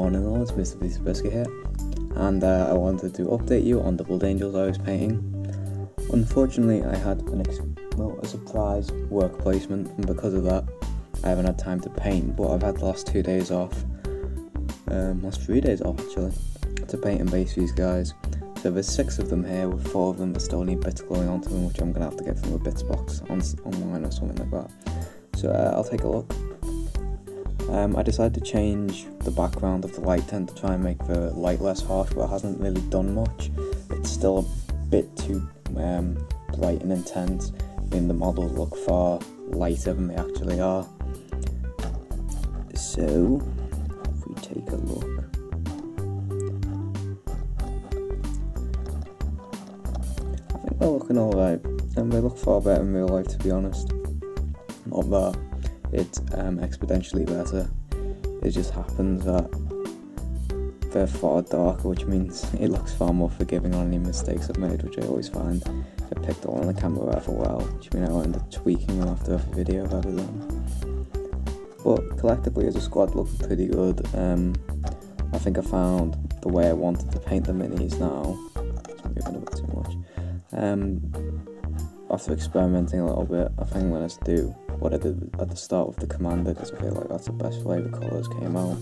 morning all, it's Mr. Biscuit here, and I wanted to update you on the Blood Angels I was painting. Unfortunately, I had a surprise work placement, and because of that, I haven't had time to paint, but I've had the last 2 days off, last 3 days off actually, to paint and base these guys. So there's 6 of them here, with 4 of them that still need bits glowing onto them, which I'm going to have to get from a bits box online or something like that. So I'll take a look. I decided to change the background of the light tint to try and make the light less harsh, but it hasn't really done much. It's still a bit too bright and intense. I mean, the models look far lighter than they actually are. So, if we take a look. I think they're looking alright, and they look far better in real life, to be honest. Not that it's exponentially better, it just happens that they're far darker, which means it looks far more forgiving on any mistakes I've made, which I always find. I picked all on the camera rather well, which means I end up tweaking them after every video I've ever done. But collectively as a squad looking pretty good. I think I found the way I wanted to paint the minis now. It's moving a bit too much. After experimenting a little bit, I think I'm going to do what I did at the start with the Commander, because I feel like that's the best way the colours came out.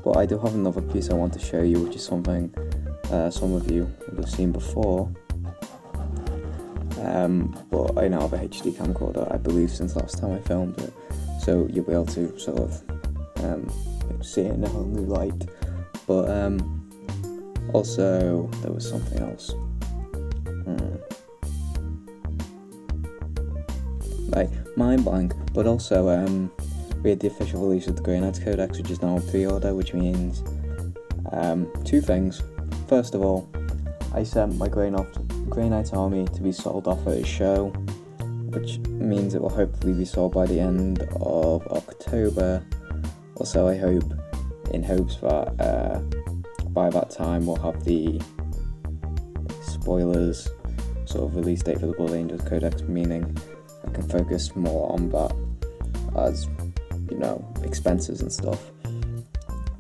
But I do have another piece I want to show you, which is something some of you would have seen before. But I now have a HD camcorder, I believe, since last time I filmed it, so you'll be able to sort of see it in a whole new light. But also there was something else. Like, mind blank. But also we had the official release of the Dreadnought Codex, which is now on pre-order, which means 2 things. First of all, I sent my Dreadnought army to be sold off at a show, which means it will hopefully be sold by the end of October, or so I hope, in hopes that by that time we'll have the spoilers sort of release date for the Blood Angels Codex, meaning I can focus more on that as, you know, expenses and stuff.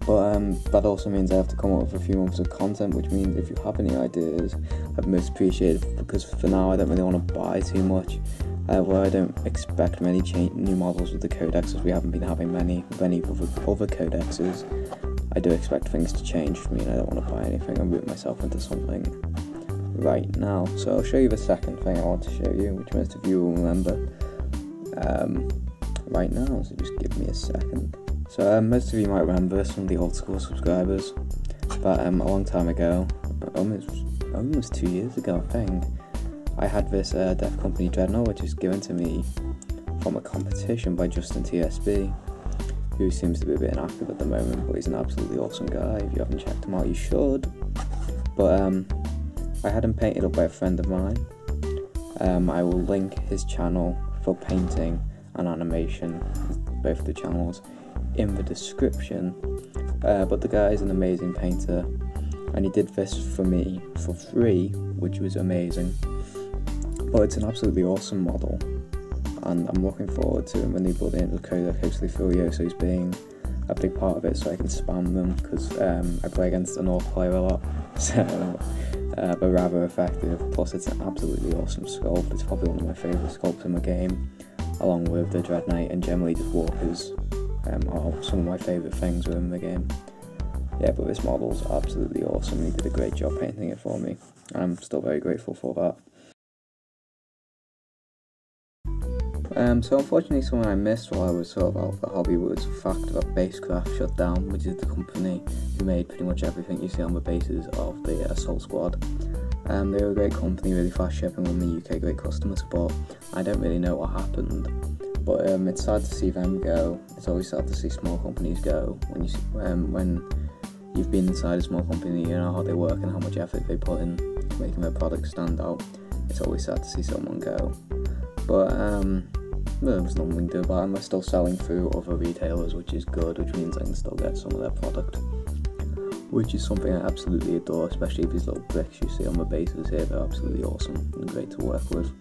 But that also means I have to come up with a few months of content, which means if you have any ideas, I'd most appreciate it, because for now I don't really want to buy too much. Where I don't expect many new models with the codexes, we haven't been having many with any other codexes. I do expect things to change for me, and I don't want to buy anything and root myself into something right now. So I'll show you the second thing I want to show you, which most of you will remember right now, so just give me a second. So most of you might remember, some of the old school subscribers, but a long time ago, almost 2 years ago I think, I had this Death Company Dreadnought, which was given to me from a competition by Justin TSB, who seems to be a bit inactive at the moment, but he's an absolutely awesome guy. If you haven't checked him out, you should. But I had him painted up by a friend of mine. I will link his channel for painting and animation, both the channels, in the description. But the guy is an amazing painter, and he did this for me for free, which was amazing. But it's an absolutely awesome model, and I'm looking forward to when the Blood Angels Codex, hopefully Furioso's being a big part of it, so I can spam them, because I play against an North player a lot, so they're rather effective. Plus it's an absolutely awesome sculpt. It's probably one of my favourite sculpts in the game, along with the Dreadnought, and generally just walkers are some of my favourite things within the game. Yeah, but this model's absolutely awesome. He did a great job painting it for me, and I'm still very grateful for that. So unfortunately something I missed while I was sort of out of the hobby was the fact that Basecraft shut down, which is the company who made pretty much everything you see on the bases of the Assault Squad. They were a great company, really fast shipping in the UK, great customer support. I don't really know what happened, but it's sad to see them go. It's always sad to see small companies go. When you see, when you've been inside a small company, you know how they work and how much effort they put in to making their product stand out. It's always sad to see someone go. But there was nothing we can do about them. They're still selling through other retailers, which is good, which means I can still get some of their product, which is something I absolutely adore, especially these little bricks you see on the bases here. They're absolutely awesome and great to work with.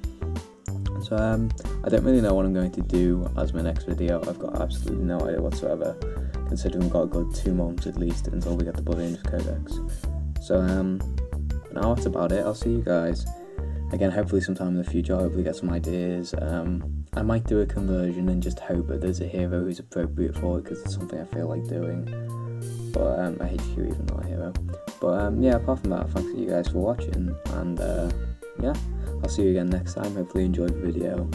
So I don't really know what I'm going to do as my next video. I've got absolutely no idea whatsoever, considering we've got a good 2 months at least until we get the Blood Angels Codex. So now that's about it. I'll see you guys again hopefully sometime in the future. I'll hopefully get some ideas. I might do a conversion and just hope that there's a hero who's appropriate for it, because it's something I feel like doing. But I hate to even not a hero. But yeah, apart from that, thanks to you guys for watching, and yeah, I'll see you again next time. Hopefully you enjoyed the video.